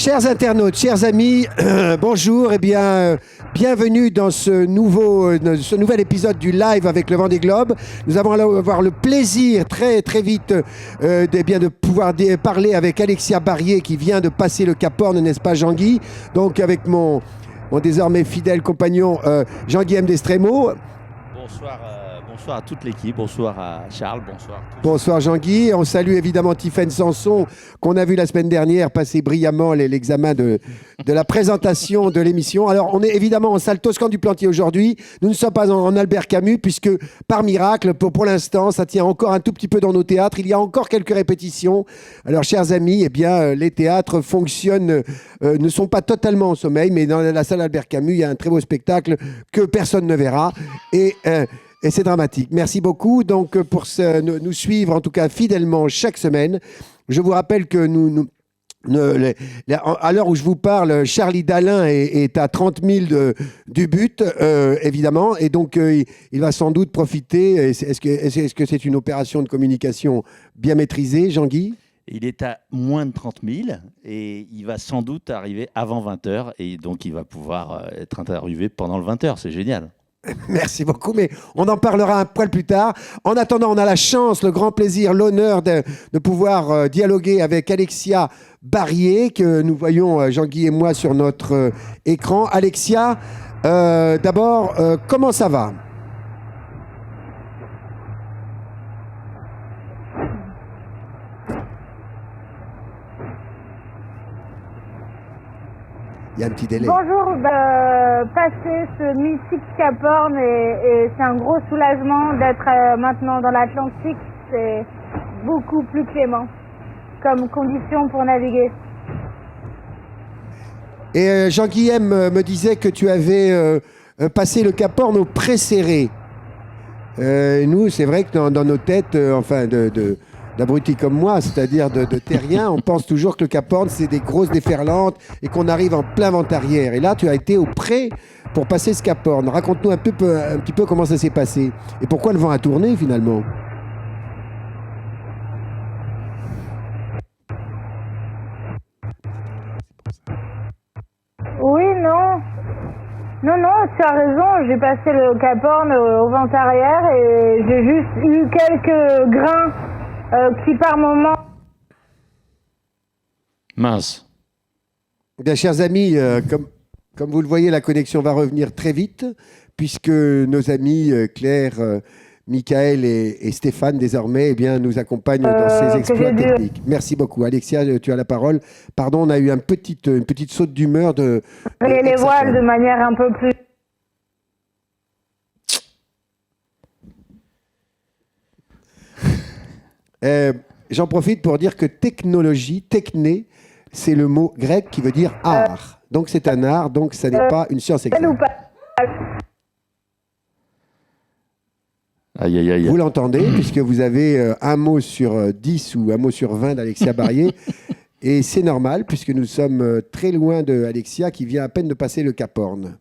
Chers internautes, chers amis, bonjour et bienvenue dans ce nouvel épisode du live avec le Vendée Globe. Nous allons avoir le plaisir très vite de pouvoir parler avec Alexia Barrier qui vient de passer le Cap Horn, n'est-ce pas Jean-Guy? Donc avec mon désormais fidèle compagnon Jean-Guillaume Destremo. Bonsoir à toute l'équipe, bonsoir à Charles, bonsoir à tous. Bonsoir Jean-Guy, on salue évidemment Tiffaine Sanson qu'on a vu la semaine dernière passer brillamment l'examen de la présentation de l'émission. Alors on est évidemment en salle Toscan du Plantier aujourd'hui, nous ne sommes pas en Albert Camus puisque par miracle, pour l'instant ça tient encore un tout petit peu dans nos théâtres, il y a encore quelques répétitions. Alors chers amis, les théâtres fonctionnent, ne sont pas totalement en sommeil, mais dans la salle Albert Camus il y a un très beau spectacle que personne ne verra et c'est dramatique. Merci beaucoup donc pour nous suivre en tout cas fidèlement chaque semaine. Je vous rappelle que à l'heure où je vous parle, Charlie Dalin est à 30 000 du but, évidemment, et donc il va sans doute profiter. Est-ce que c'est une opération de communication bien maîtrisée, Jean-Guy ? Il est à moins de 30 000 et il va sans doute arriver avant 20h et donc il va pouvoir être arrivé pendant le 20h. C'est génial. Merci beaucoup, mais on en parlera un poil plus tard. En attendant, on a la chance, le grand plaisir, l'honneur de pouvoir dialoguer avec Alexia Barrier, que nous voyons, Jean-Guy et moi, sur notre écran. Alexia, d'abord, comment ça va ? Il y a un petit délai. Bonjour, passer ce mythique Cap Horn et c'est un gros soulagement d'être maintenant dans l'Atlantique. C'est beaucoup plus clément comme condition pour naviguer. Et Jean-Guillaume me disait que tu avais passé le Cap Horn au pré-serré. Nous, c'est vrai que dans nos têtes, d'abrutis comme moi, c'est-à-dire de terriens, on pense toujours que le Cap Horn, c'est des grosses déferlantes et qu'on arrive en plein vent arrière. Et là, tu as été au pré pour passer ce Cap Horn. Raconte-nous un petit peu comment ça s'est passé et pourquoi le vent a tourné finalement. Oui, non, tu as raison. J'ai passé le Cap Horn au vent arrière et j'ai juste eu quelques grains qui par moment... Mince. Bien, chers amis, comme vous le voyez, la connexion va revenir très vite, puisque nos amis Claire, Michael et Stéphane, désormais, nous accompagnent dans ces exploits techniques. Merci beaucoup. Alexia, tu as la parole. Pardon, on a eu une petite saute d'humeur les voiles de manière un peu plus... J'en profite pour dire que technologie, techné, c'est le mot grec qui veut dire art. Donc c'est un art, donc ça n'est pas une science exacte. Aïe, aïe, aïe. Vous l'entendez, puisque vous avez un mot sur 10 ou un mot sur 20 d'Alexia Barrier. Et c'est normal, puisque nous sommes très loin de Alexia, qui vient à peine de passer le Cap Horn.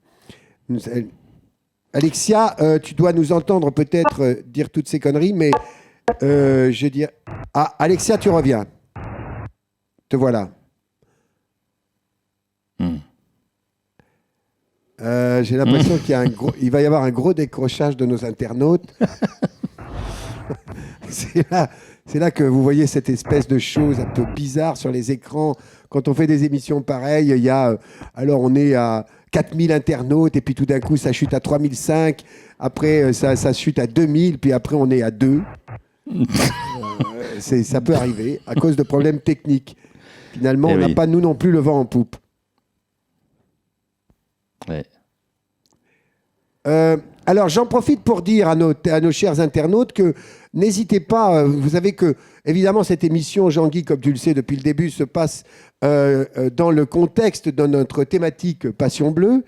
Alexia, tu dois nous entendre peut-être dire toutes ces conneries, mais... je dis... Ah, Alexia, tu reviens. Te voilà. J'ai l'impression qu'il va y avoir un gros décrochage de nos internautes. C'est là que vous voyez cette espèce de chose un peu bizarre sur les écrans. Quand on fait des émissions pareilles, alors on est à 4000 internautes et puis tout d'un coup ça chute à 3005. Après ça chute à 2000, puis après on est à 2. Ça peut arriver à cause de problèmes techniques. Finalement, on n'a pas, nous non plus, le vent en poupe. Ouais. Alors, j'en profite pour dire à nos chers internautes que n'hésitez pas, vous savez que, évidemment, cette émission, Jean-Guy, comme tu le sais depuis le début, se passe dans le contexte de notre thématique Passion Bleue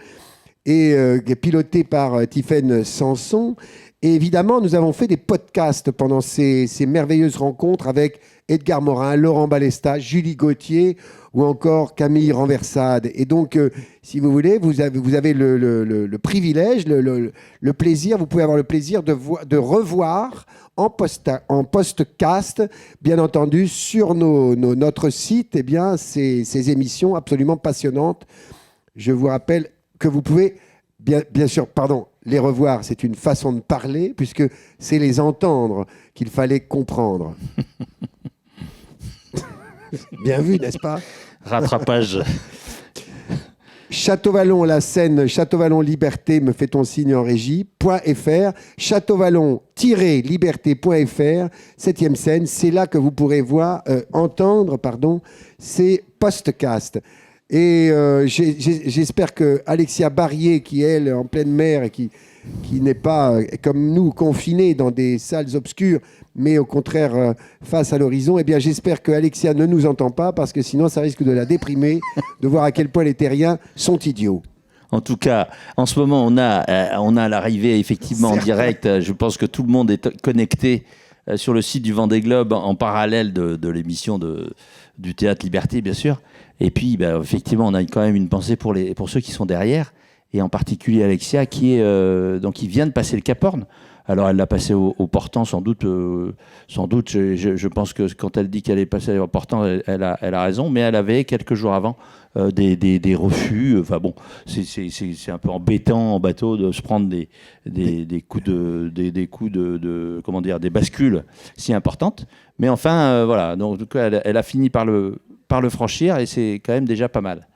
et est pilotée par Tiffaine Sanson. Et évidemment, nous avons fait des podcasts pendant ces merveilleuses rencontres avec Edgar Morin, Laurent Balesta, Julie Gauthier ou encore Camille Renversade. Et donc, si vous voulez, vous avez le privilège, le plaisir, vous pouvez avoir le plaisir de revoir en podcast, bien entendu, sur notre site, eh bien, ces émissions absolument passionnantes. Je vous rappelle que vous pouvez, bien sûr, les revoir, c'est une façon de parler, puisque c'est les entendre qu'il fallait comprendre. Bien vu, n'est-ce pas? Rattrapage. Château-Vallon, la Seine, Château-Vallon Liberté, me fait-on signe en régie, .fr, Château-Vallon-liberté.fr, 7e Seine, c'est là que vous pourrez entendre ces podcasts. Et j'espère que Alexia Barrier, qui est elle en pleine mer et qui n'est pas comme nous confinée dans des salles obscures, mais au contraire face à l'horizon, eh bien j'espère que Alexia ne nous entend pas, parce que sinon ça risque de la déprimer de voir à quel point les terriens sont idiots. En tout cas, en ce moment, on a l'arrivée effectivement en direct. Je pense que tout le monde est connecté sur le site du Vendée Globe en parallèle de l'émission du Théâtre Liberté, bien sûr. Et puis, effectivement, on a quand même une pensée pour ceux qui sont derrière, et en particulier Alexia, qui vient de passer le Cap Horn. Alors, elle l'a passé au Portant, sans doute. Je pense que quand elle dit qu'elle est passée au Portant, elle a raison, mais elle avait quelques jours avant des refus. Enfin bon, c'est un peu embêtant en bateau de se prendre des coups des bascules si importantes. Mais enfin, voilà. Donc, en tout cas, elle a fini par le franchir, et c'est quand même déjà pas mal.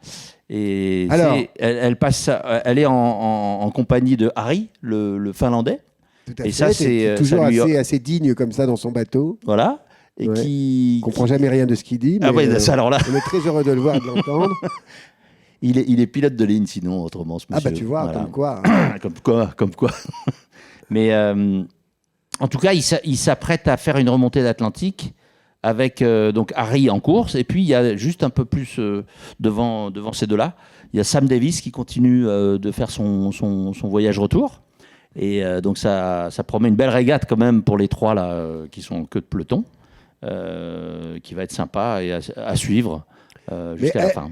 Et alors, elle est en compagnie de Harry, le Finlandais. Tout à fait, ça, c'est toujours assez digne comme ça dans son bateau. Voilà. Et qui comprend jamais rien de ce qu'il dit. Mais alors là, on est très heureux de le voir et de l'entendre. Il est pilote de ligne, sinon, autrement, ce monsieur. Ah, tu vois, voilà. Comme quoi. Mais en tout cas, il s'apprête à faire une remontée d'Atlantique avec donc Harry en course. Et puis, il y a juste un peu plus devant ces deux-là, il y a Sam Davis qui continue de faire son voyage retour. Et donc, ça promet une belle régate quand même pour les trois là, qui sont queue de peloton, qui va être sympa et à suivre jusqu'à la fin.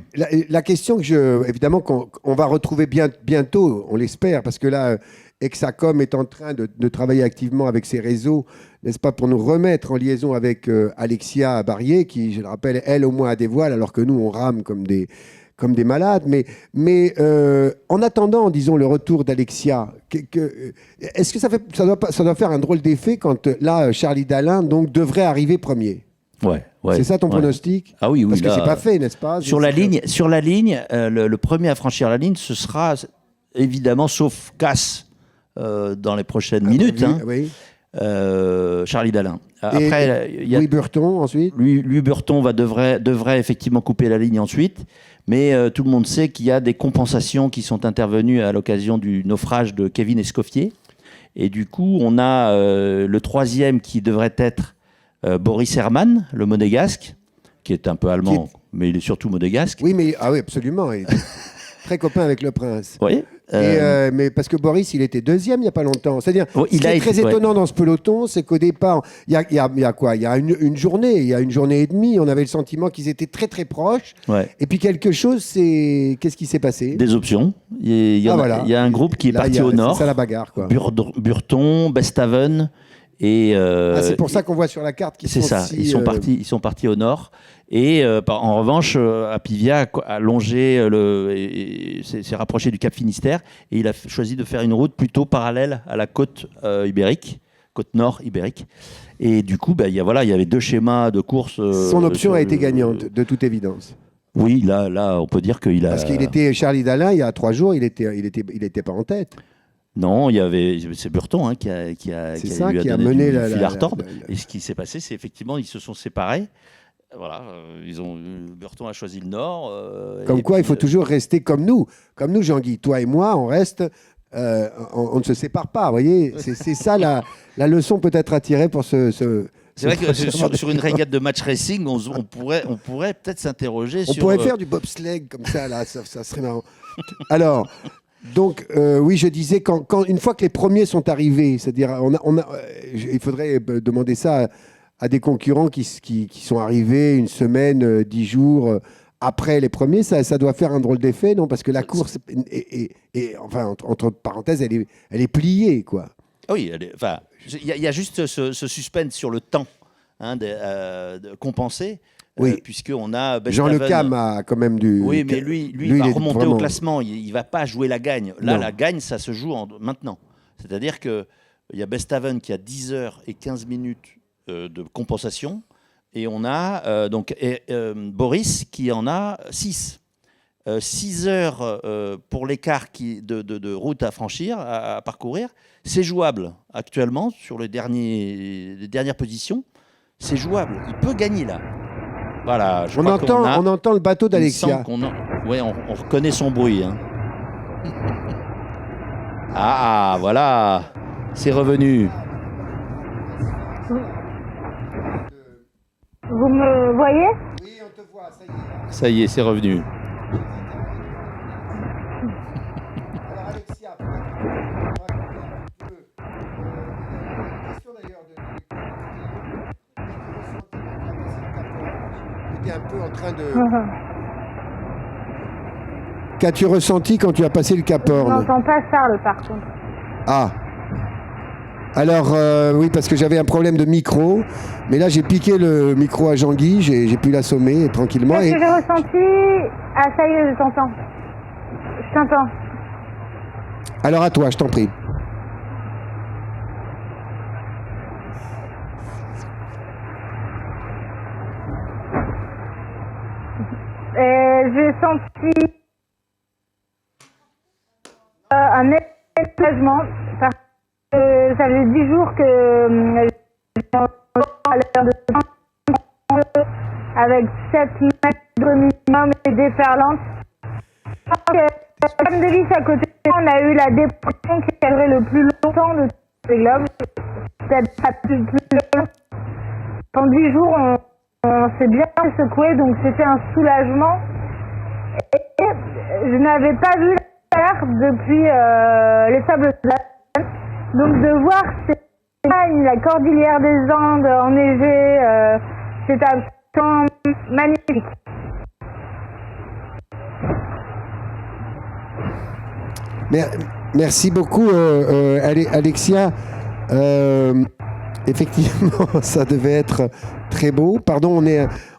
La question évidemment, qu'on va retrouver bientôt, on l'espère, parce que là, Hexacom est en train de travailler activement avec ses réseaux, n'est-ce pas, pour nous remettre en liaison avec Alexia Barrier, qui, je le rappelle, elle au moins a des voiles, alors que nous, on rame comme des malades. Mais en attendant, disons, le retour d'Alexia, est-ce que ça doit faire un drôle d'effet quand, là, Charlie Dalin donc, devrait arriver premier? Ouais. C'est ça ton pronostic? Ah oui. Parce que c'est pas fait, n'est-ce pas? Sur la ligne, le premier à franchir la ligne, ce sera évidemment, sauf casse dans les prochaines minutes, oui. Charlie Dalin. Après, il y a Louis Burton ensuite. Louis Burton devrait effectivement couper la ligne ensuite, mais tout le monde sait qu'il y a des compensations qui sont intervenues à l'occasion du naufrage de Kevin Escoffier. Et du coup, on a le troisième qui devrait être Boris Herrmann, le monégasque, qui est un peu allemand, mais il est surtout monégasque. Oui, absolument. Il est très copain avec le prince. Oui. Mais parce que Boris, il était deuxième il n'y a pas longtemps. C'est-à-dire, ce qui est très étonnant dans ce peloton, c'est qu'au départ, il y a quoi? Il y a une journée et demie, on avait le sentiment qu'ils étaient très très proches. Ouais. Et puis qu'est-ce qui s'est passé? Des options. Il y a un groupe qui est parti au nord. C'est ça la bagarre, quoi. Burton, Bestaven. Et c'est pour ça qu'on voit sur la carte qu'ils sont ça. Ils sont partis au nord. Et en revanche, Apivia a longé s'est rapproché du Cap Finistère, et il a choisi de faire une route plutôt parallèle à la côte ibérique, côte nord ibérique. Et du coup, il y avait deux schémas de course. Son option a été gagnante, de toute évidence. Oui, là, on peut dire qu'il a. Parce qu'il était Charlie Dalin il y a 3 jours, il était pas en tête. Non, c'est Burton qui a mené le fil à retordre. Et ce qui s'est passé, c'est effectivement, ils se sont séparés. Voilà, Burton a choisi le nord. Comme quoi, il faut toujours rester comme nous. Comme nous, Jean-Guy, toi et moi, on reste, on ne se sépare pas, vous voyez. C'est ça la leçon peut-être à tirer pour ce c'est vrai que sur une régate de match racing, on pourrait peut-être s'interroger sur... On pourrait faire du bobsleigh comme ça, là, ça serait marrant. Alors... Donc, oui, je disais, une fois que les premiers sont arrivés, c'est-à-dire, il faudrait demander ça à des concurrents qui sont arrivés une semaine, 10 jours après les premiers, ça doit faire un drôle d'effet, non? Parce que la course, enfin, entre parenthèses, elle est pliée, quoi. Oui, enfin, il y a juste ce suspense sur le temps de compenser. Oui. Puisqu'on a Jean Bestaven. Le Cam a quand même du... Oui, mais lui il va remonter vraiment... au classement. Il ne va pas jouer la gagne. Là, Non. la gagne, ça se joue maintenant. C'est-à-dire qu'il y a Bestaven qui a 10 heures et 15 minutes de compensation. Et on a Boris qui en a 6. 6 heures pour l'écart de route à franchir, à parcourir. C'est jouable actuellement sur les dernières positions. C'est jouable. Il peut gagner là. Voilà, on entend le bateau d'Alexia. Oui, on reconnaît son bruit. Hein. Ah, voilà, c'est revenu. Vous me voyez? Oui, on te voit, ça y est. Ça y est, c'est revenu. Alors Alexia, un peu en train de... Qu'as-tu ressenti quand tu as passé le Cap Horn? Je n'entends pas Charles, par contre. Ah. Alors, oui, parce que j'avais un problème de micro. Mais là, j'ai piqué le micro à Jean-Guy. J'ai pu l'assommer tranquillement. Qu'est-ce que j'ai ressenti? Ah, ça y est, je t'entends. Je t'entends. Alors, à toi, je t'en prie. J'ai senti un déménagement parce que ça fait 10 jours que j'étais à l'heure de avec 7 mètres de minimum et déferlante. Comme de vis à côté, on a eu la dépression qui a duré le plus longtemps de tous les globes. Peut-être pas plus long. Pendant 10 jours, on s'est bien secoué, donc c'était un soulagement. Et je n'avais pas vu la mer depuis les sables d'Olonne. Donc de voir la cordillère des Andes enneigée, c'est absolument magnifique. Merci beaucoup, Alexia. Effectivement, ça devait être très beau. Pardon,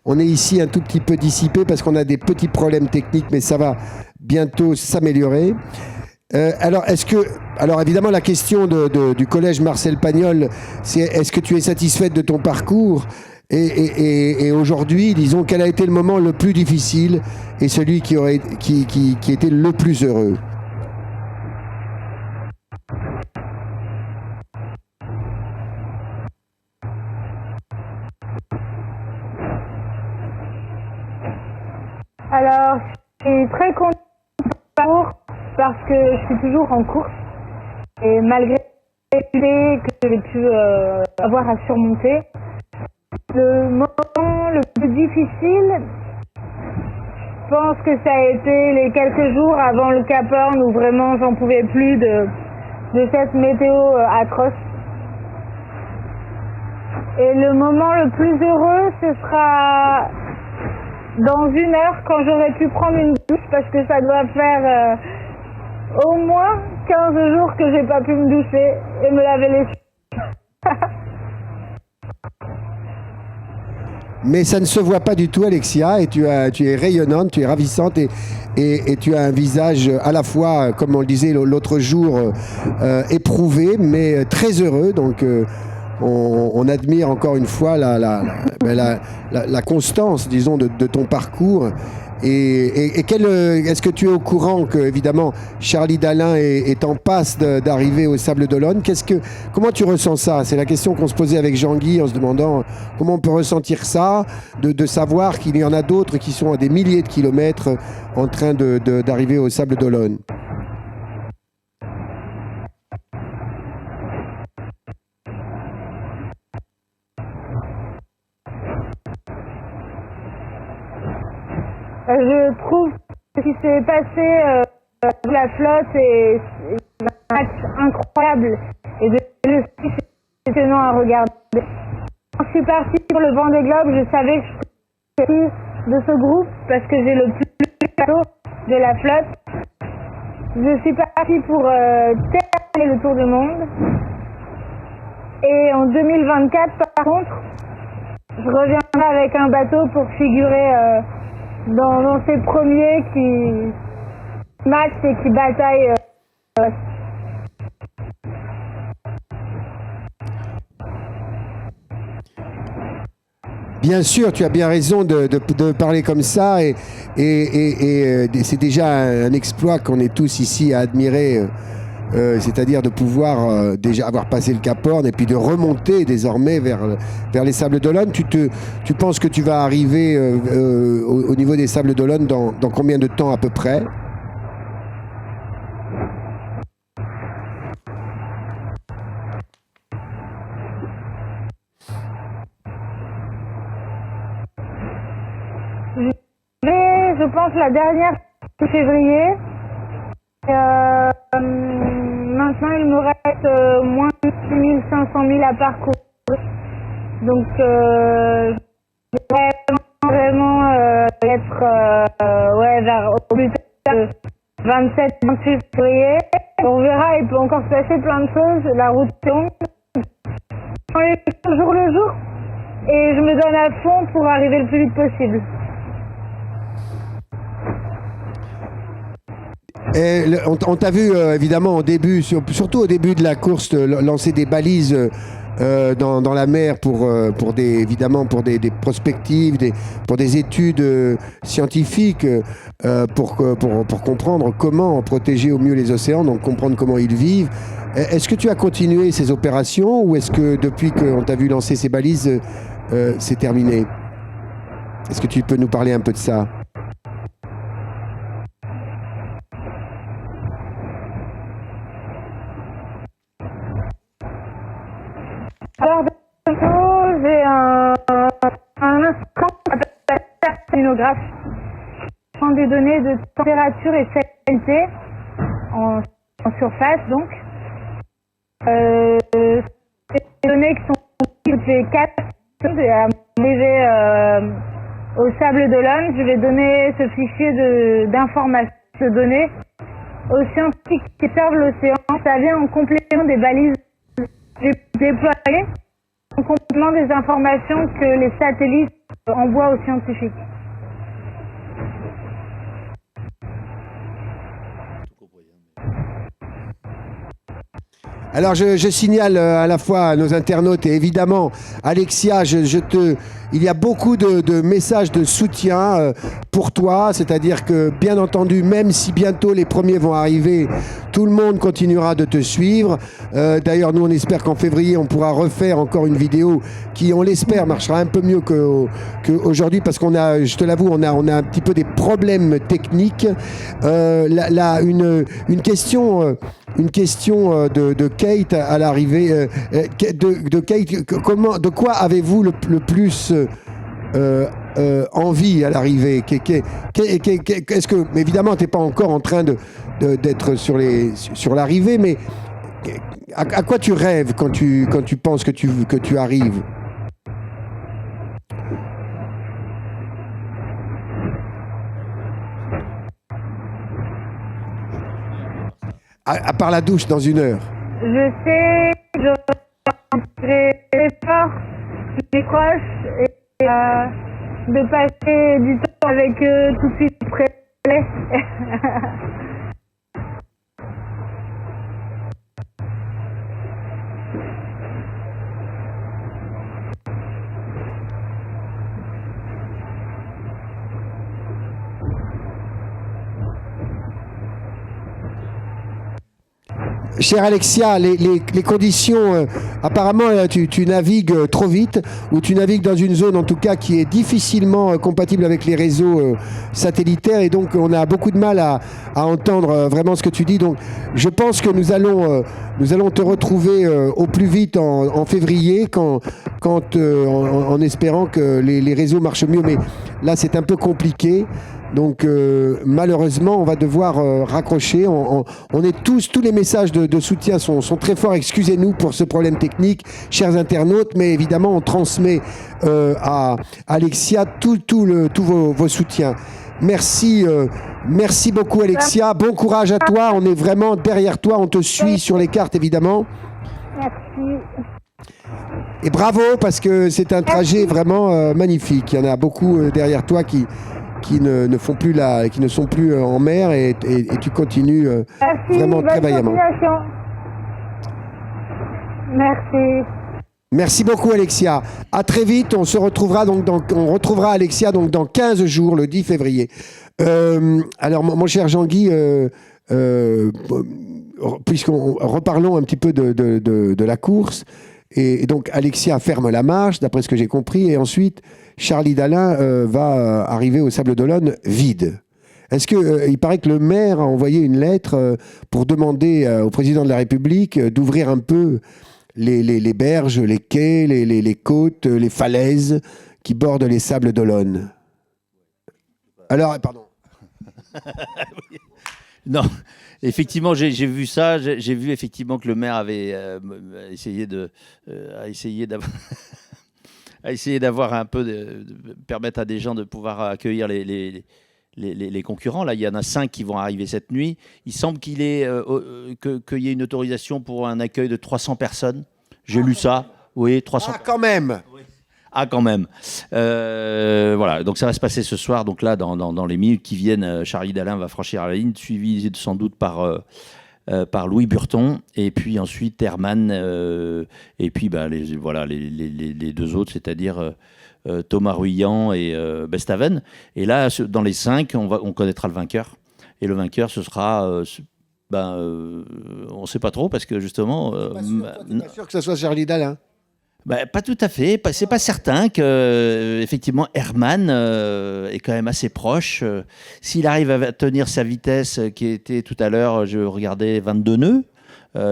on est ici un tout petit peu dissipé parce qu'on a des petits problèmes techniques, mais ça va bientôt s'améliorer. Alors évidemment, la question du collège Marcel Pagnol, c'est est-ce que tu es satisfaite de ton parcours? Et aujourd'hui, disons, quel a été le moment le plus difficile et celui qui était le plus heureux? Alors, je suis très contente de mon parcours parce que je suis toujours en course et malgré les que j'ai pu avoir à surmonter, le moment le plus difficile, je pense que ça a été les quelques jours avant le Cap Horn où vraiment j'en pouvais plus de cette météo atroce. Et le moment le plus heureux, ce sera dans 1 heure quand j'aurai pu prendre une douche parce que ça doit faire au moins 15 jours que j'ai pas pu me doucher et me laver les cheveux. Mais ça ne se voit pas du tout, Alexia, et tu es rayonnante, tu es ravissante et tu as un visage à la fois, comme on le disait l'autre jour, éprouvé, mais très heureux. Donc, on admire encore une fois la constance, disons, de ton parcours. Et est-ce que tu es au courant que, évidemment, Charlie Dalin est en passe d'arriver au Sable d'Olonne? Comment tu ressens ça? C'est la question qu'on se posait avec Jean-Guy en se demandant comment on peut ressentir ça, de savoir qu'il y en a d'autres qui sont à des milliers de kilomètres en train d'arriver au Sable d'Olonne. Je trouve ce qui s'est passé la flotte et un match incroyable. Et le ski, c'est étonnant à regarder. Quand je suis partie sur le Vendée Globe, je savais que je faisais partie de ce groupe parce que j'ai le plus bateau de la flotte. Je suis partie pour terminer le tour du monde. Et en 2024, par contre, je reviendrai avec un bateau pour figurer dans ces premiers qui matchent et qui bataillent. Bien sûr, tu as bien raison de parler comme ça et c'est déjà un exploit qu'on est tous ici à admirer, c'est-à-dire de pouvoir déjà avoir passé le Cap Horn et puis de remonter désormais vers les Sables d'Olonne. Tu penses que tu vas arriver au niveau des Sables d'Olonne dans combien de temps à peu près ? Je pense la dernière de février. Maintenant, il me reste moins de 6500 000 à parcourir. Donc, je vais vraiment être vers au plus tard 27-28 février. On verra, il peut encore se passer plein de choses. La route est longue. On est jour le jour. Et je me donne à fond pour arriver le plus vite possible. On t'a vu évidemment au début, surtout au début de la course, lancer des balises dans la mer pour des prospectives, pour des études scientifiques, pour comprendre comment protéger au mieux les océans, donc comprendre comment ils vivent. Est-ce que tu as continué ces opérations ou est-ce que depuis qu'on t'a vu lancer ces balises, c'est terminé ? Est-ce que tu peux nous parler un peu de ça ? Alors, j'ai un instrument qui s'appelle la thermonographe. Je prends des données de température et salinité en surface, donc. Des données qui sont toutes les 4 secondes et à arriver au Sable d'Olonne, je vais donner ce fichier d'informations, de données aux scientifiques qui observent l'océan. Ça vient en complément des balises j'ai déployé en complément des informations que les satellites envoient aux scientifiques. Alors je signale à la fois à nos internautes et évidemment Alexia, il y a beaucoup de messages de soutien pour toi, c'est-à-dire que bien entendu, même si bientôt les premiers vont arriver, tout le monde continuera de te suivre. D'ailleurs, nous on espère qu'en février on pourra refaire encore une vidéo qui, on l'espère, marchera un peu mieux qu'aujourd'hui parce qu'on a, je te l'avoue, on a un petit peu des problèmes techniques. Une question de Kate à l'arrivée. De Kate, de quoi avez-vous le plus envie à l'arrivée? Est-ce que, évidemment, tu n'es pas encore en train d'être sur l'arrivée, mais à quoi tu rêves quand tu penses que tu arrives? À part la douche dans 1 heure. Je sais, je vais fort mes proches et de passer du temps avec eux tout de suite près. Chère Alexia, les conditions, apparemment tu navigues trop vite ou tu navigues dans une zone en tout cas qui est difficilement compatible avec les réseaux satellitaires et donc on a beaucoup de mal à entendre vraiment ce que tu dis. Donc je pense que nous allons te retrouver au plus vite en février en espérant que les réseaux marchent mieux. Mais là c'est un peu compliqué. Donc malheureusement, on va devoir raccrocher. On est tous les messages de soutien sont très forts. Excusez-nous pour ce problème technique, chers internautes, mais évidemment, on transmet à Alexia tous vos soutiens. Merci beaucoup Alexia. Bon courage à toi. On est vraiment derrière toi. On te suit sur les cartes, évidemment. Merci. Et bravo, parce que c'est un trajet vraiment magnifique. Il y en a beaucoup derrière toi qui ne sont plus en mer et tu continues vraiment très vaillamment. Merci. Merci beaucoup Alexia. À très vite. On se retrouvera on retrouvera Alexia donc dans 15 jours, le 10 février. Alors mon cher Jean-Guy, reparlons un petit peu de la course. Et donc Alexia ferme la marche, d'après ce que j'ai compris, et ensuite Charlie Dalin va arriver au Sables d'Olonne vide. Est-ce que il paraît que le maire a envoyé une lettre pour demander au président de la République d'ouvrir un peu les berges, les quais, les côtes, les falaises qui bordent les Sables d'Olonne? Alors, pardon. Non, effectivement, j'ai vu ça. J'ai vu effectivement que le maire avait essayé d'avoir un peu de permettre à des gens de pouvoir accueillir les concurrents. Là, il y en a 5 qui vont arriver cette nuit. Il semble qu'il y ait une autorisation pour un accueil de 300 personnes. J'ai lu ça. Oui, 300. Ah, quand même. Ah, quand même. Voilà, donc ça va se passer ce soir. Donc là, dans les minutes qui viennent, Charlie Dalin va franchir la ligne, suivi sans doute par Louis Burton, et puis ensuite Herman, et puis les deux autres, c'est-à-dire Thomas Ruyant et Bestaven. Et là, dans les 5, on connaîtra le vainqueur. Et le vainqueur, ce sera... on ne sait pas trop, parce que justement... Tu n'es pas sûr que ce soit Charlie Dalin? Pas tout à fait. C'est pas certain que effectivement Herman est quand même assez proche. S'il arrive à tenir sa vitesse qui était tout à l'heure, je regardais 22 nœuds,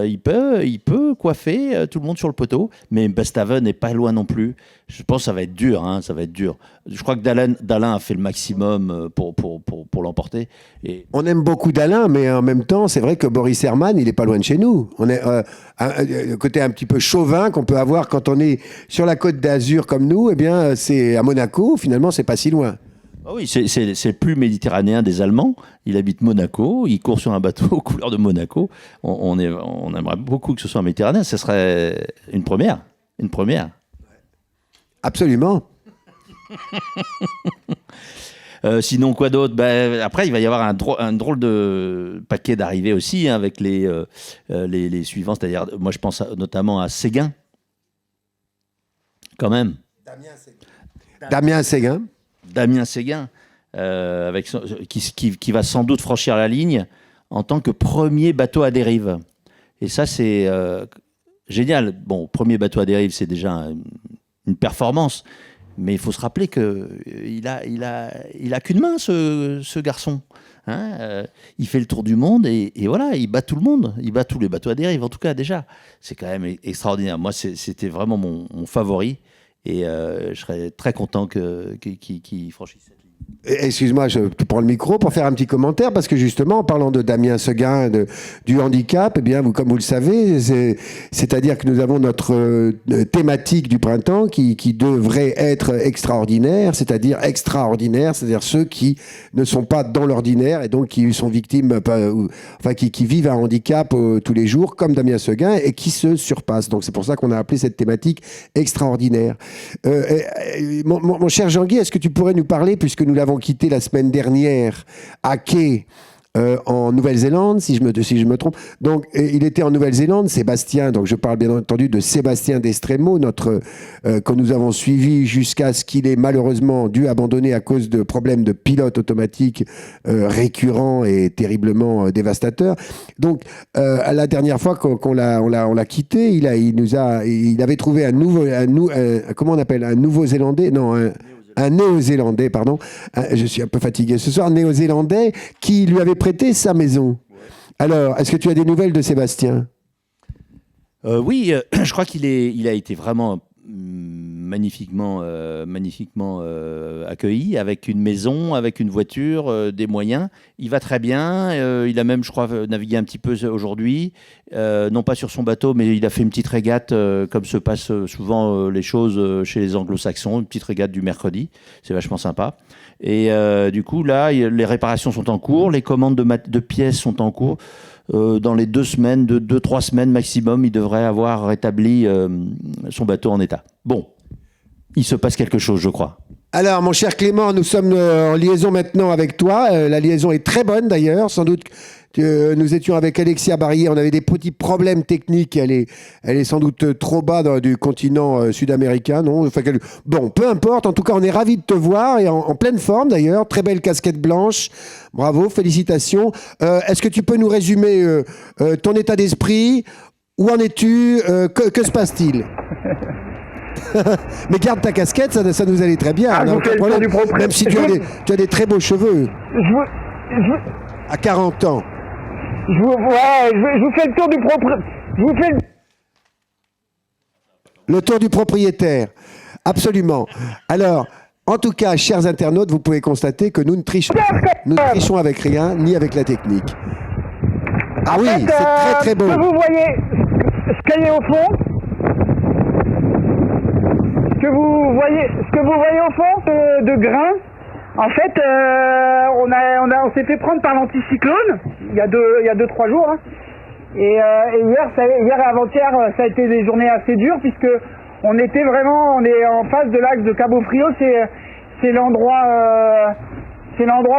il peut coiffer tout le monde sur le poteau. Mais Bestaven n'est pas loin non plus. Je pense que ça va être dur. Ça va être dur. Je crois que Dalin a fait le maximum pour l'emporter. Et... On aime beaucoup Dalin, mais en même temps, c'est vrai que Boris Herman, il n'est pas loin de chez nous. On est le côté un petit peu chauvin qu'on peut avoir quand on est sur la côte d'Azur comme nous. Eh bien, c'est à Monaco. Finalement, c'est pas si loin. Ah oui, c'est le plus méditerranéen des Allemands. Il habite Monaco, il court sur un bateau aux couleurs de Monaco. On aimerait beaucoup que ce soit un méditerranéen. Ce serait une première. Une première. Absolument. Sinon, quoi d'autre? Après, il va y avoir un drôle de paquet d'arrivées aussi, avec les suivants. C'est-à-dire, moi, je pense notamment à Séguin. Quand même. Damien Séguin. Damien Séguin, qui va sans doute franchir la ligne en tant que premier bateau à dérive. Et ça, c'est génial. Bon, premier bateau à dérive, c'est déjà une performance. Mais il faut se rappeler qu'il a qu'une main, ce garçon. Il fait le tour du monde et voilà, il bat tout le monde. Il bat tous les bateaux à dérive, en tout cas, déjà. C'est quand même extraordinaire. Moi, c'était vraiment mon favori. Et je serais très content qu'il franchisse cette ligne. Excuse-moi, je te prends le micro pour faire un petit commentaire, parce que justement, en parlant de Damien Séguin, du handicap, eh bien, comme vous le savez, c'est-à-dire que nous avons notre thématique du printemps qui devrait être extraordinaire, c'est-à-dire ceux qui ne sont pas dans l'ordinaire et donc qui sont victimes, qui vivent un handicap tous les jours, comme Damien Séguin, et qui se surpassent. Donc c'est pour ça qu'on a appelé cette thématique extraordinaire. Mon cher Jean-Guy, est-ce que tu pourrais nous parler, puisque nous l'avons quitté la semaine dernière à Quai, en Nouvelle-Zélande, si je me trompe. Donc, il était en Nouvelle-Zélande, Sébastien, donc je parle bien entendu de Sébastien Destremo, que nous avons suivi jusqu'à ce qu'il ait malheureusement dû abandonner à cause de problèmes de pilote automatique récurrents et terriblement dévastateurs. Donc, la dernière fois qu'on l'a quitté, il avait trouvé un Nouveau-Zélandais, non, un Néo-Zélandais, pardon. Je suis un peu fatigué ce soir. Un Néo-Zélandais qui lui avait prêté sa maison. Alors, est-ce que tu as des nouvelles de Sébastien? Oui, je crois qu'il a été vraiment magnifiquement accueilli, avec une maison, avec une voiture, des moyens. Il va très bien. Il a même, je crois, navigué un petit peu aujourd'hui. Non pas sur son bateau, mais il a fait une petite régate, comme se passent souvent les choses chez les anglo-saxons, une petite régate du mercredi. C'est vachement sympa. Et du coup, là, les réparations sont en cours, les commandes de pièces sont en cours. Dans les 2 semaines, 2-3 semaines maximum, il devrait avoir rétabli son bateau en état. Bon, il se passe quelque chose, je crois. Alors, mon cher Clément, nous sommes en liaison maintenant avec toi. La liaison est très bonne d'ailleurs. Sans doute que nous étions avec Alexia Barrier. On avait des petits problèmes techniques. Elle est sans doute trop bas du continent sud-américain, non? Enfin, bon, peu importe. En tout cas, on est ravis de te voir et en pleine forme d'ailleurs. Très belle casquette blanche. Bravo, félicitations. Est-ce que tu peux nous résumer ton état d'esprit? Où en es-tu? Que se passe-t-il? Mais garde ta casquette, ça nous allait très bien. Alors, aucun problème, même si tu as des très beaux cheveux. À 40 ans. Je vous fais le tour du propriétaire. Je vous fais le tour du propriétaire. Absolument. Alors, en tout cas, chers internautes, vous pouvez constater que nous ne trichons avec rien, ni avec la technique. Ah oui, c'est très très beau. Ce que vous voyez, ce qu'il y a au fond, ce que vous voyez au fond de grains, en fait, on s'est fait prendre par l'anticyclone il y a 2-3 jours. Hein. Et hier et avant-hier, ça a été des journées assez dures puisque on est en face de l'axe de Cabo Frio. C'est l'endroit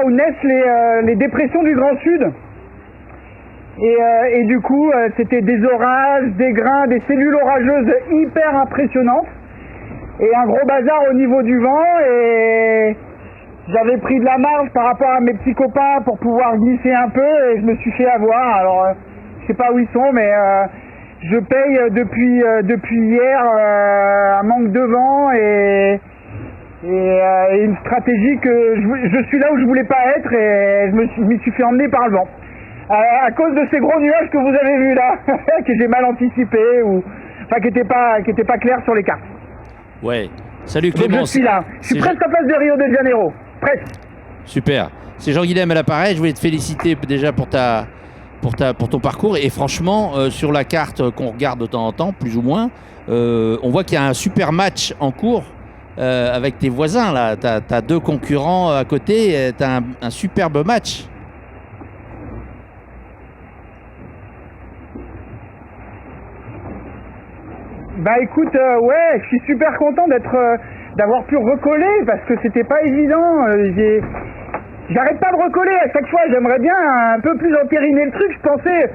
où naissent les dépressions du Grand Sud. Et du coup, c'était des orages, des grains, des cellules orageuses hyper impressionnantes. Et un gros bazar au niveau du vent. Et j'avais pris de la marge par rapport à mes petits copains pour pouvoir glisser un peu. Et je me suis fait avoir. Alors, je sais pas où ils sont, mais je paye depuis hier un manque de vent et une stratégie que je suis là où je voulais pas être et je m'y suis fait emmener par le vent. À cause de ces gros nuages que vous avez vus là, que j'ai mal anticipé qui n'étaient pas clairs sur les cartes. Ouais. Salut Clément. Donc je suis là. Je suis presque en face de Rio de Janeiro. Presque. Super. C'est Jean-Guilhem à l'appareil. Je voulais te féliciter déjà pour ton parcours. Et franchement, sur la carte qu'on regarde de temps en temps, plus ou moins, on voit qu'il y a un super match en cours avec tes voisins là. T'as 2 concurrents à côté. T'as un superbe match. Bah écoute, je suis super content d'avoir pu recoller parce que c'était pas évident. J'arrête pas de recoller à chaque fois. J'aimerais bien un peu plus entériner le truc. Je pensais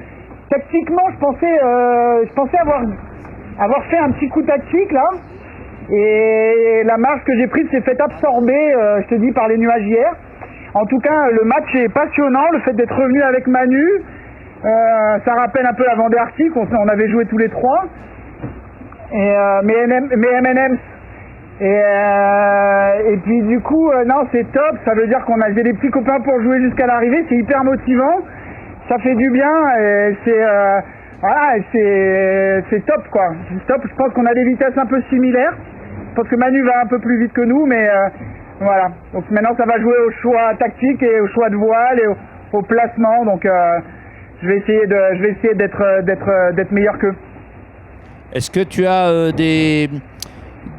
avoir fait un petit coup tactique là. Et la marge que j'ai prise s'est fait absorber, je te dis, par les nuages hier. En tout cas, le match est passionnant. Le fait d'être revenu avec Manu, ça rappelle un peu la Vendée Arctique. On avait joué tous les 3. Mes M&M's et puis du coup non, c'est top. Ça veut dire j'ai des petits copains pour jouer jusqu'à l'arrivée. C'est hyper motivant, ça fait du bien et c'est top quoi. C'est top. Je pense qu'on a des vitesses un peu similaires. Je pense que Manu va un peu plus vite que nous, mais voilà. Donc maintenant ça va jouer au choix tactique et au choix de voile et au placement. Donc je vais essayer d'être meilleur qu'eux. Est-ce que tu as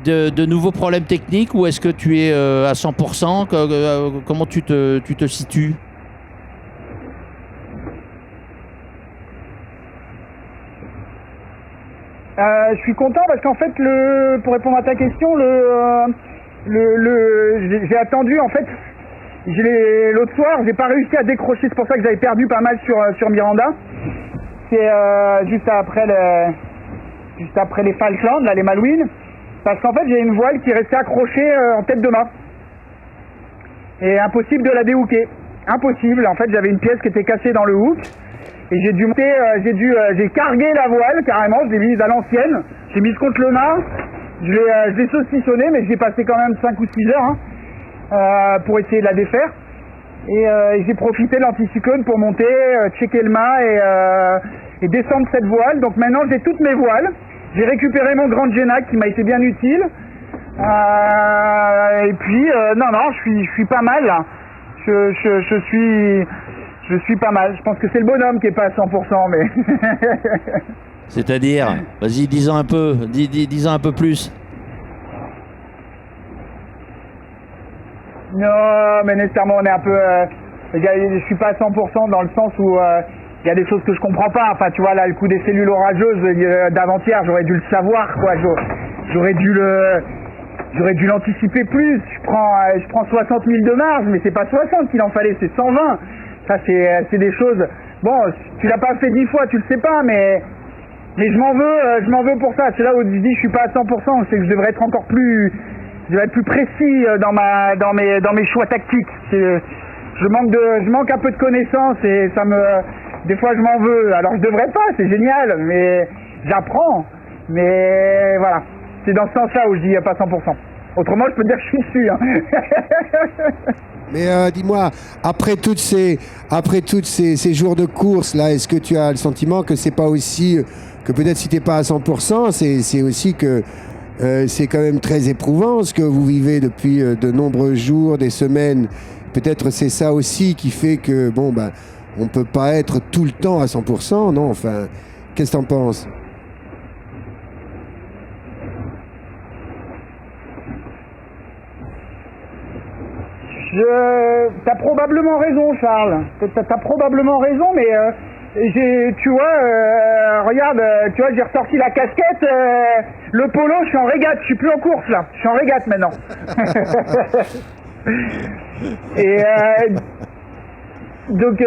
de nouveaux problèmes techniques ou est-ce que tu es à 100% Comment tu te situes? Je suis content parce qu'en fait, pour répondre à ta question, j'ai attendu en fait. L'autre soir, j'ai pas réussi à décrocher. C'est pour ça que j'avais perdu pas mal sur Miranda. C'est juste après les Falklands, là, les Malouines, parce qu'en fait j'ai une voile qui restait accrochée en tête de mât. Et impossible de la déhooker. Impossible. En fait j'avais une pièce qui était cassée dans le hook. Et j'ai dû monter, j'ai cargué la voile carrément, je l'ai mise à l'ancienne, j'ai mise contre le mât, je l'ai saucissonné, mais j'ai passé quand même 5 ou 6 heures pour essayer de la défaire. Et j'ai profité de l'anticyclone pour monter, checker le mât et descendre cette voile. Donc maintenant j'ai toutes mes voiles. J'ai récupéré mon Grand Genac qui m'a été bien utile. Et puis, non, je suis pas mal, là. Je suis pas mal. Je pense que c'est le bonhomme qui est pas à 100%, mais... C'est-à-dire, vas-y, dis-en un peu, dis-en un peu plus. Non, mais nécessairement, on est un peu... je suis pas à 100% dans le sens où il y a des choses que je comprends pas. Enfin, tu vois, là, le coup des cellules orageuses d'avant-hier, j'aurais dû le savoir, quoi. J'aurais dû l'anticiper plus. Je prends 60 000 de marge, mais c'est pas 60 qu'il en fallait, c'est 120. Ça, c'est des choses... Bon, tu l'as pas fait 10 fois, tu le sais pas, mais je m'en veux pour ça. C'est là où je dis je suis pas à 100%, c'est que je devrais être encore plus... Je devrais être plus précis dans mes choix tactiques. Je manque un peu de connaissances et des fois je m'en veux. Alors je devrais pas, c'est génial, mais j'apprends. Mais voilà, c'est dans ce sens-là où je dis pas 100%. Autrement, je peux te dire que je suis dessus. Hein. Mais dis-moi, après tous ces jours de course là, est-ce que tu as le sentiment que c'est pas aussi que peut-être si t'es pas à 100%, c'est aussi que c'est quand même très éprouvant ce que vous vivez depuis de nombreux jours, des semaines. Peut-être c'est ça aussi qui fait que on peut pas être tout le temps à 100%, non? Enfin, qu'est-ce que t'en penses? T'as probablement raison, Charles. T'as probablement raison, mais tu vois, regarde, tu vois, j'ai ressorti la casquette, le polo, je suis en régate, je suis plus en course là, je suis en régate maintenant. Et donc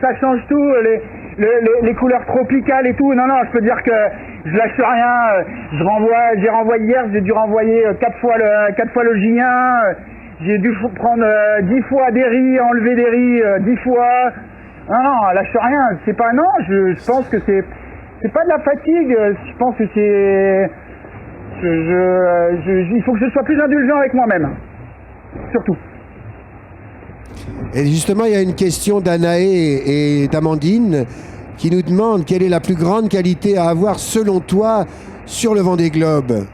ça change tout, les couleurs tropicales et tout. Non, je peux dire que je lâche rien. J'ai renvoyé hier, j'ai dû renvoyer 4 fois le J1. J'ai dû prendre 10 fois des riz, enlever des riz 10 fois. Non, lâche rien. C'est pas je pense que c'est pas de la fatigue. Je pense que c'est il faut que je sois plus indulgent avec moi-même. Surtout. Et justement, il y a une question d'Anaé et d'Amandine qui nous demandent quelle est la plus grande qualité à avoir selon toi sur le Vendée Globe.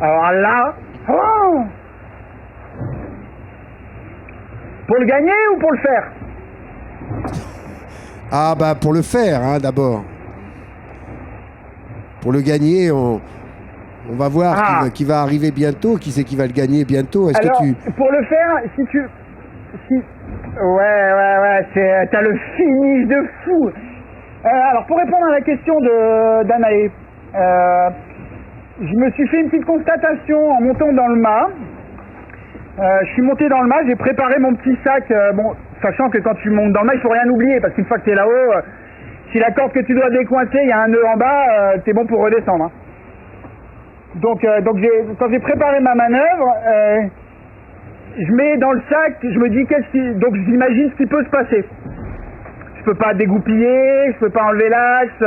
Alors là, pour le gagner ou pour le faire? Ah pour le faire, hein, d'abord. Pour le gagner, on va voir qui va arriver bientôt, qui c'est qui va le gagner bientôt. Alors, pour le faire, ouais, t'as le finish de fou. Alors, pour répondre à la question d'Anaé, je me suis fait une petite constatation en montant dans le mât. Je suis monté dans le mât, j'ai préparé mon petit sac, sachant que quand tu montes dans le mât, il faut rien oublier, parce qu'une fois que tu es là-haut, si la corde que tu dois décoincer, il y a un nœud en bas, t'es bon pour redescendre. Hein. Donc quand j'ai préparé ma manœuvre, je mets dans le sac, je me dis donc j'imagine ce qui peut se passer. Je peux pas dégoupiller, je peux pas enlever l'axe,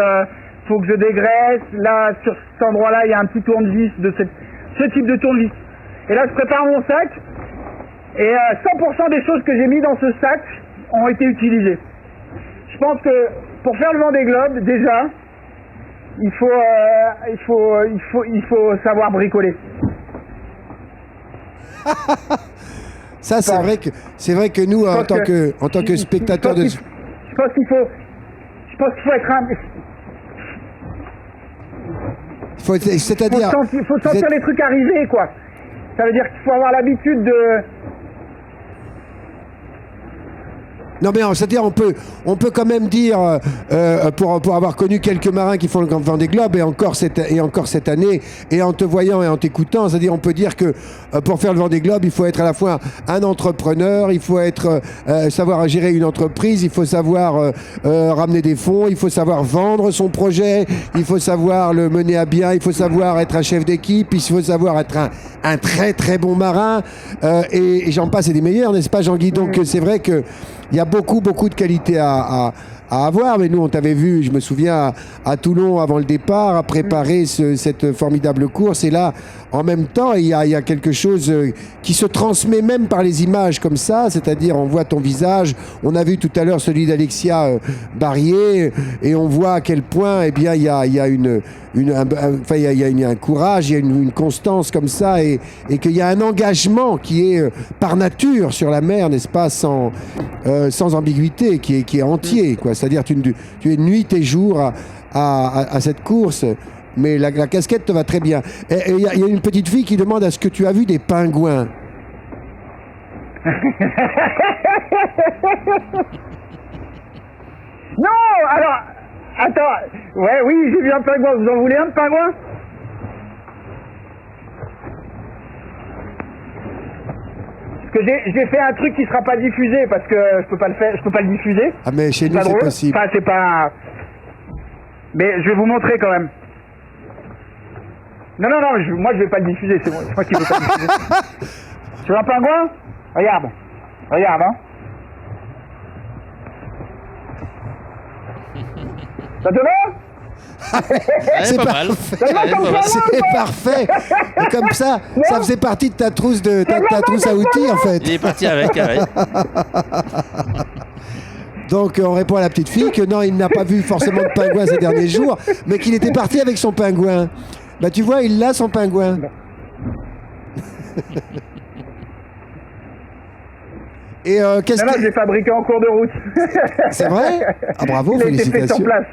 faut que je dégraisse. Là, sur cet endroit-là, il y a un petit tournevis de ce type de tournevis. Et là, je prépare mon sac, et 100% des choses que j'ai mis dans ce sac ont été utilisées. Je pense que pour faire le Vendée Globe, déjà, il faut savoir bricoler. Ça, c'est vrai que nous, en tant que spectateurs de... Je pense qu'il faut être un... C'est-à-dire... Il faut sentir les trucs arriver, quoi. Ça veut dire qu'il faut avoir l'habitude de... Non, mais c'est-à-dire on peut quand même dire, pour avoir connu quelques marins qui font le Vendée Globe, et encore cette année, et en te voyant et en t'écoutant, c'est-à-dire on peut dire que pour faire le Vendée Globe, il faut être à la fois un entrepreneur, il faut savoir gérer une entreprise, il faut savoir ramener des fonds, il faut savoir vendre son projet, il faut savoir le mener à bien, il faut savoir être un chef d'équipe, il faut savoir être un très très bon marin, et j'en passe et des meilleurs, n'est-ce pas, Jean-Guy? Donc c'est vrai que il y a beaucoup de qualités à à avoir. Mais nous, on t'avait vu, je me souviens, à Toulon avant le départ, à préparer cette formidable course. Et là, en même temps, il y a quelque chose qui se transmet même par les images comme ça. C'est-à-dire, on voit ton visage. On a vu tout à l'heure celui d'Alexia Barrier. Et on voit à quel point, eh bien, il y a un courage, il y a une constance comme ça. Et qu'il y a un engagement qui est par nature sur la mer, n'est-ce pas, sans ambiguïté, qui est entier, quoi. C'est-à-dire tu es nuit et jour à cette course, mais la casquette te va très bien. Et il y a une petite fille qui demande: est-ce que tu as vu des pingouins? Non, alors, attends, ouais, oui, j'ai vu un pingouin. Vous en voulez un de pingouin? Parce que j'ai fait un truc qui sera pas diffusé parce que je peux pas le diffuser. Ah, mais chez nous, pas c'est drôle. possible. Enfin, c'est pas. Mais je vais vous montrer quand même. Non, moi je vais pas le diffuser, c'est moi qui vais pas le diffuser. Tu veux un pingouin? Regarde, hein. Ça te va? C'est pas parfait. mal. C'est parfait. Et comme ça, ça faisait partie de ta trousse ta trousse à outils, en fait. Il est parti avec. Donc on répond à la petite fille que non, il n'a pas vu forcément de pingouin ces derniers jours, mais qu'il était parti avec son pingouin. Bah tu vois, il a son pingouin. Et qu'est-ce Non, que... je l'ai fabriqué en cours de route. C'est vrai? Ah bravo, Il a été fait sur félicitations. place.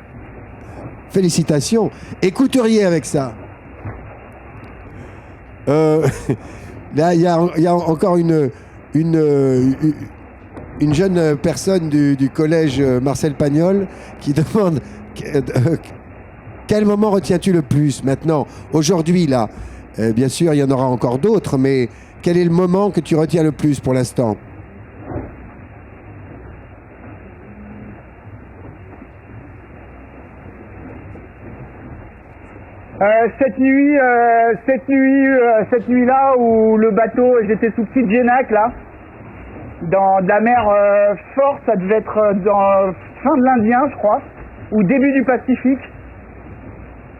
Félicitations. Et couturier avec ça. Là, il y a encore une jeune personne du collège Marcel Pagnol qui demande quel moment retiens-tu le plus maintenant, aujourd'hui, là? Bien sûr, il y en aura encore d'autres, mais quel est le moment que tu retiens le plus pour l'instant? Cette nuit-là où le bateau, j'étais sous Petite Génac là, dans de la mer forte, ça devait être dans fin de l'Indien, je crois, ou début du Pacifique,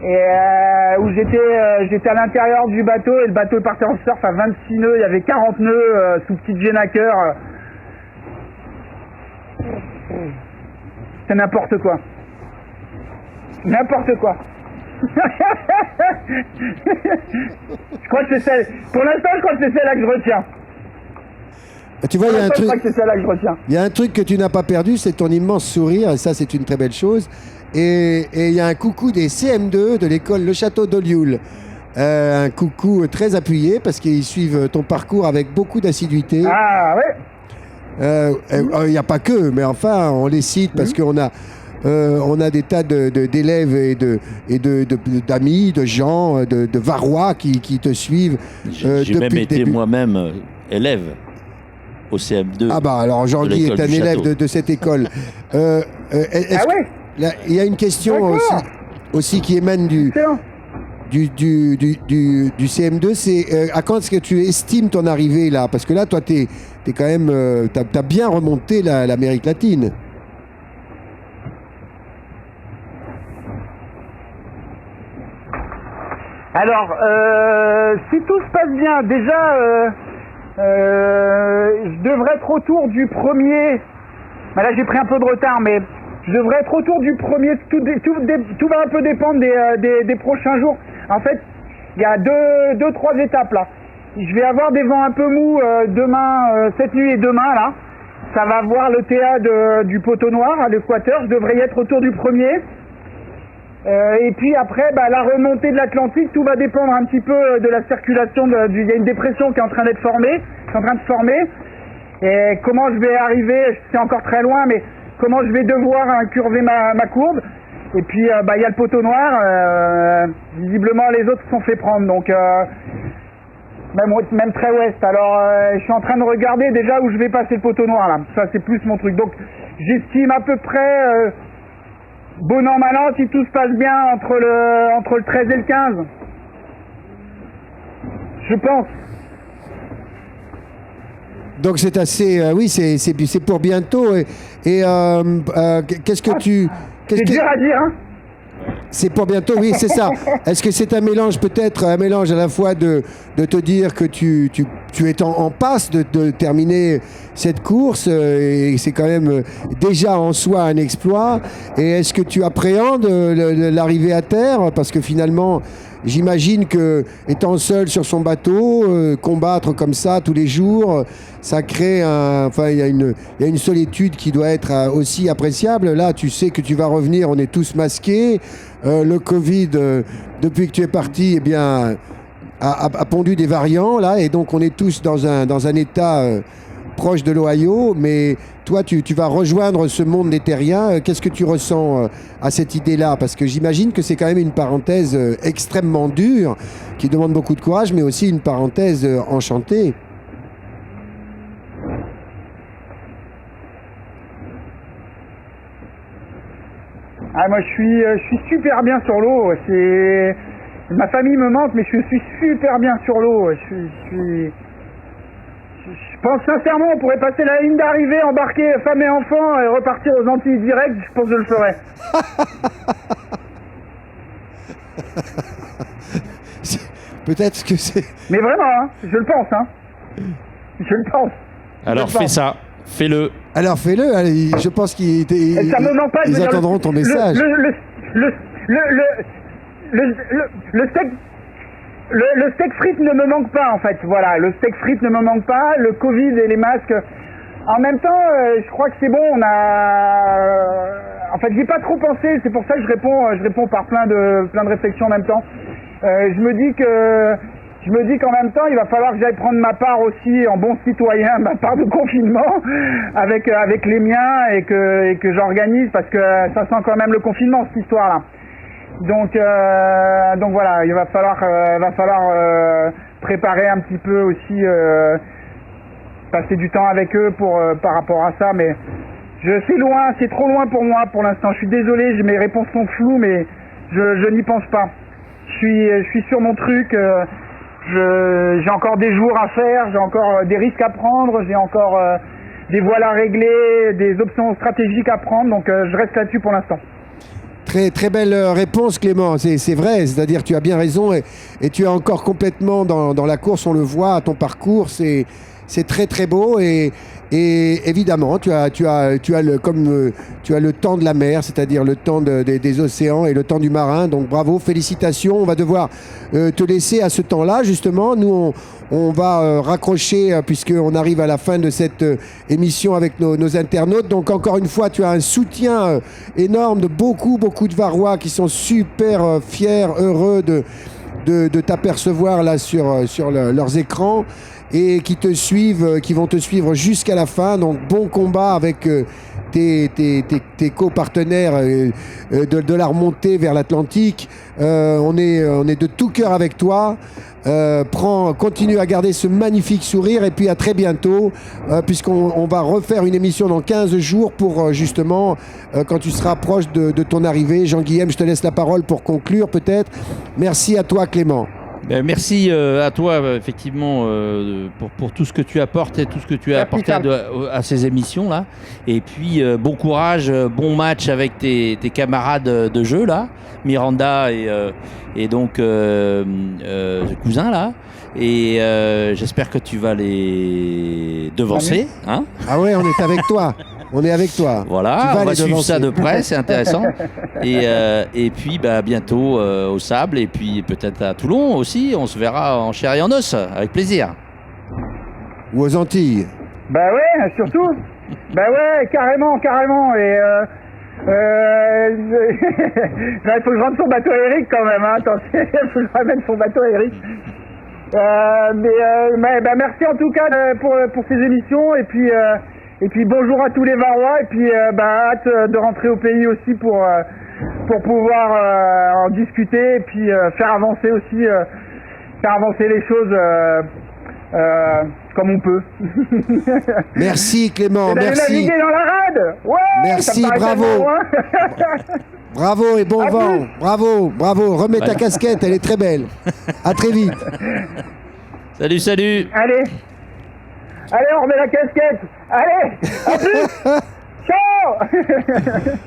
et où j'étais à l'intérieur du bateau et le bateau partait en surf à 26 nœuds, il y avait 40 nœuds sous Petite Génaqueur. C'est n'importe quoi. N'importe quoi. Je crois que c'est celle. Pour l'instant, je crois que c'est celle-là que je retiens. Tu vois, Je crois que c'est celle-là que je retiens. il y a un truc que tu n'as pas perdu, c'est ton immense sourire, et ça, c'est une très belle chose. Et il y a un coucou des CM2 de l'école Le Château d'Olioul. Un coucou très appuyé, parce qu'ils suivent ton parcours avec beaucoup d'assiduité. Ah ouais. Il n'y a pas que, mais enfin, on les cite parce qu'on a des tas d'élèves et d'amis, de gens, de Varois qui te suivent J'ai même depuis le été début. moi-même élève au CM2. Ah bah alors Jean-Guy est un élève de cette école. Ah ouais. Il y a une question aussi qui émane du CM2, c'est à quand est-ce que tu estimes ton arrivée là? Parce que là, toi, t'es quand même, t'as bien remonté l'Amérique latine. Alors, si tout se passe bien, déjà, je devrais être autour du premier. Bah là, j'ai pris un peu de retard, mais je devrais être autour du premier. Tout va un peu dépendre des prochains jours. En fait, il y a deux, trois étapes là. Je vais avoir des vents un peu mous demain, cette nuit et demain là. Ça va voir le TA du Poteau Noir à l'Équateur. Je devrais y être autour du premier. Et puis après, bah, la remontée de l'Atlantique, tout va dépendre un petit peu de la circulation. Il y a une dépression qui est en train d'être formée, qui est en train de se former. Et comment je vais arriver, c'est encore très loin, mais comment je vais devoir incurver ma courbe. Et puis, bah, il y a le Poteau Noir. Visiblement, les autres se sont fait prendre. Donc, même très ouest. Alors, je suis en train de regarder déjà où je vais passer le Poteau Noir là. Ça, c'est plus mon truc. Donc, j'estime à peu près... bon an, mal an, si tout se passe bien entre le 13 et le 15. Je pense. Donc c'est assez, oui, c'est pour bientôt. Qu'est-ce que tu, C'est dur à dire, hein. c'est pour bientôt, oui, c'est ça. Est-ce que c'est un mélange, peut-être un mélange à la fois de te dire que tu es en passe de terminer cette course et c'est quand même déjà en soi un exploit. Et est-ce que tu appréhendes l'arrivée à terre? Parce que finalement, j'imagine que étant seul sur son bateau, combattre comme ça tous les jours, ça crée il y a une solitude qui doit être aussi appréciable. Là, tu sais que tu vas revenir, on est tous masqués. Le Covid, depuis que tu es parti, eh bien, a pondu des variants là, et donc on est tous dans un état proche de l'Ohio. Mais toi, tu vas rejoindre ce monde des terriens. Qu'est-ce que tu ressens à cette idée-là? Parce que j'imagine que c'est quand même une parenthèse extrêmement dure, qui demande beaucoup de courage, mais aussi une parenthèse enchantée. Ah, moi, je suis super bien sur l'eau. Ma famille me manque, mais je suis super bien sur l'eau. Je pense sincèrement, on pourrait passer la ligne d'arrivée, embarquer femme et enfants et repartir aux Antilles direct. Je pense que je le ferais. Peut-être que c'est... Mais vraiment, hein, je le pense. Hein. Je le pense. Alors fais ça, fais-le. Alors fais-le, allez, je pense qu'ils Ça me manque pas, je veux dire, attendront ton message. Le steak frites ne me manque pas, en fait. Voilà, le steak frites ne me manque pas. Le Covid et les masques. En même temps, je crois que c'est bon. En fait, j'y ai pas trop pensé. C'est pour ça que je réponds par plein de réflexions en même temps. Je me dis qu'en même temps, il va falloir que j'aille prendre ma part aussi en bon citoyen, ma part de confinement avec les miens et que j'organise, parce que ça sent quand même le confinement, cette histoire-là. Donc voilà, il va falloir préparer un petit peu aussi, passer du temps avec eux par rapport à ça. Mais c'est trop loin pour moi pour l'instant. Je suis désolé, mes réponses sont floues, mais je n'y pense pas. Je suis sur mon truc. J'ai encore des jours à faire, j'ai encore des risques à prendre, j'ai encore des voiles à régler, des options stratégiques à prendre, donc je reste là-dessus pour l'instant. Très, très belle réponse, Clément. C'est vrai, c'est-à-dire tu as bien raison et tu es encore complètement dans la course, on le voit à ton parcours, c'est très très beau et évidemment tu as le temps de la mer, c'est-à-dire le temps des océans et le temps du marin, donc bravo, félicitations. On va devoir te laisser à ce temps-là justement. Nous on va raccrocher puisqu'on arrive à la fin de cette émission avec nos internautes. Donc encore une fois, tu as un soutien énorme de beaucoup de Varois qui sont super fiers, heureux de t'apercevoir là sur leurs écrans et qui vont te suivre jusqu'à la fin. Donc bon combat avec tes copartenaires de la remontée vers l'Atlantique. On est de tout cœur avec toi. Continue à garder ce magnifique sourire et puis à très bientôt puisqu'on va refaire une émission dans 15 jours pour justement quand tu seras proche de ton arrivée. Jean-Guillaume, je te laisse la parole pour conclure peut-être. Merci à toi, Clément. Merci à toi, effectivement, pour tout ce que tu apportes et tout ce que tu as apporté à ces émissions-là. Et puis, bon courage, bon match avec tes camarades de jeu, là, Miranda et donc cousin, là. Et j'espère que tu vas les devancer. Hein, ah ouais, on est avec toi. On est avec toi. Voilà, on va suivre ça de près, c'est intéressant. Et puis bientôt au Sable et puis peut-être à Toulon aussi. On se verra en chair et en os, avec plaisir. Ou aux Antilles. Bah ouais, surtout. Bah ouais, carrément. Et il faut que je rende son bateau à Eric quand même. Hein. Attends, il faut que je ramène son bateau à Eric. Merci en tout cas pour ces émissions et puis bonjour à tous les Varois et puis hâte de rentrer au pays aussi pour pouvoir en discuter et puis faire avancer les choses comme on peut. Merci Clément, merci. Naviguer dans la rade. Ouais, merci, bravo. Bravo et bon vent. Bravo. Remets ta casquette, elle est très belle. À très vite. Salut. Allez. Allez, on remet la casquette. Allez, à plus. Ciao.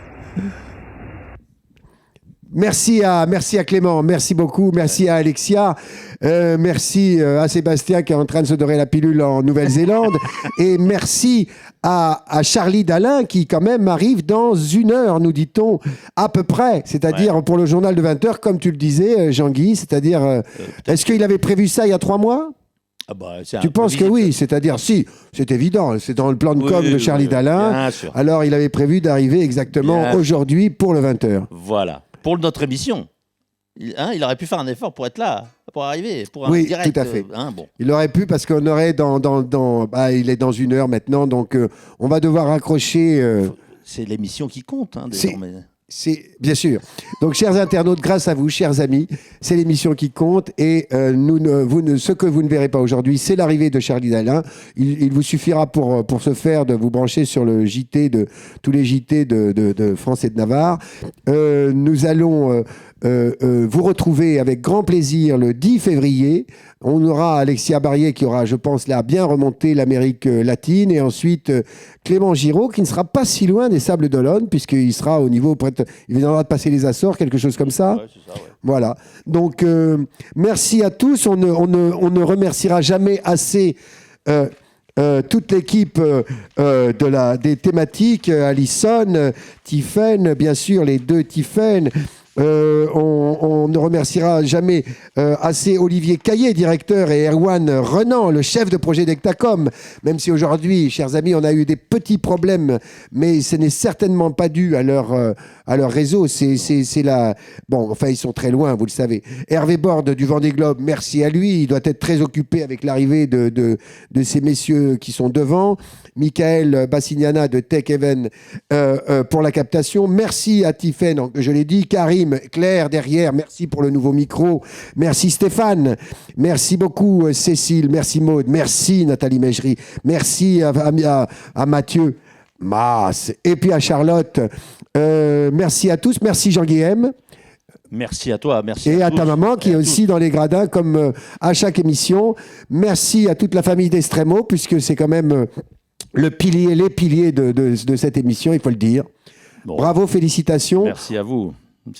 Merci à Clément, merci beaucoup, merci à Alexia, merci à Sébastien qui est en train de se dorer la pilule en Nouvelle-Zélande et merci à Charlie Dalin qui quand même arrive dans 1 heure, nous dit-on, à peu près, c'est-à-dire pour le journal de 20h, comme tu le disais, Jean-Guy, c'est-à-dire, est-ce qu'il avait prévu ça il y a 3 mois ? Tu penses que oui, c'est-à-dire si, c'est évident, c'est dans le plan de com de Charlie Dalin, bien sûr. alors il avait prévu d'arriver exactement aujourd'hui pour le 20h. Voilà. Pour notre émission. Il aurait pu faire un effort pour être là, pour arriver, pour un oui, direct. Tout à fait. Bon. Il aurait pu parce qu'on aurait il est dans 1 heure maintenant, donc on va devoir raccrocher. C'est l'émission qui compte, désormais. C'est bien sûr. Donc, chers internautes, grâce à vous, chers amis, c'est l'émission qui compte et ce que vous ne verrez pas aujourd'hui, c'est l'arrivée de Charlie Dalin. Il vous suffira pour ce faire de vous brancher sur le JT tous les JT de France et de Navarre. Nous allons vous retrouver avec grand plaisir le 10 février. On aura Alexia Barrier qui aura, je pense, là bien remonté l'Amérique latine et ensuite Clément Giraud qui ne sera pas si loin des Sables d'Olonne puisqu'il sera au niveau, il viendra de passer les Açores, quelque chose comme ça. Ouais, c'est ça, ouais. Voilà. Donc, merci à tous. On ne remerciera jamais assez toute l'équipe des thématiques, Alison, Tiffaine, bien sûr, les 2 Tiffaine. On ne remerciera jamais assez Olivier Caillé, directeur, et Erwan Renan, le chef de projet d'Ectacom. Même si aujourd'hui, chers amis, on a eu des petits problèmes, mais ce n'est certainement pas dû à leur réseau. Bon, enfin, ils sont très loin, vous le savez. Hervé Borde du Vendée Globe, merci à lui. Il doit être très occupé avec l'arrivée de ces messieurs qui sont devant. Michael Bassignana de Tech Even pour la captation. Merci à Tiffaine, je l'ai dit. Karim, Claire derrière, merci pour le nouveau micro. Merci Stéphane. Merci beaucoup Cécile. Merci Maude. Merci Nathalie Meigery. Merci à Mathieu Masse. Et puis à Charlotte. Merci à tous. Merci Jean-Guillaume. Merci à toi, merci et à à tous. ta maman qui est aussi dans les gradins comme à chaque émission. Merci à toute la famille d'Estremo puisque c'est quand même les piliers de cette émission, il faut le dire. Bon. Bravo, félicitations. Merci à vous.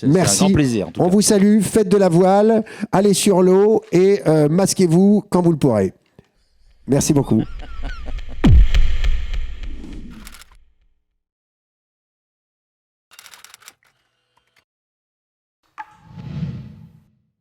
Merci. C'est un grand plaisir. En tout On cas. vous salue, faites de la voile, allez sur l'eau et masquez-vous quand vous le pourrez. Merci beaucoup.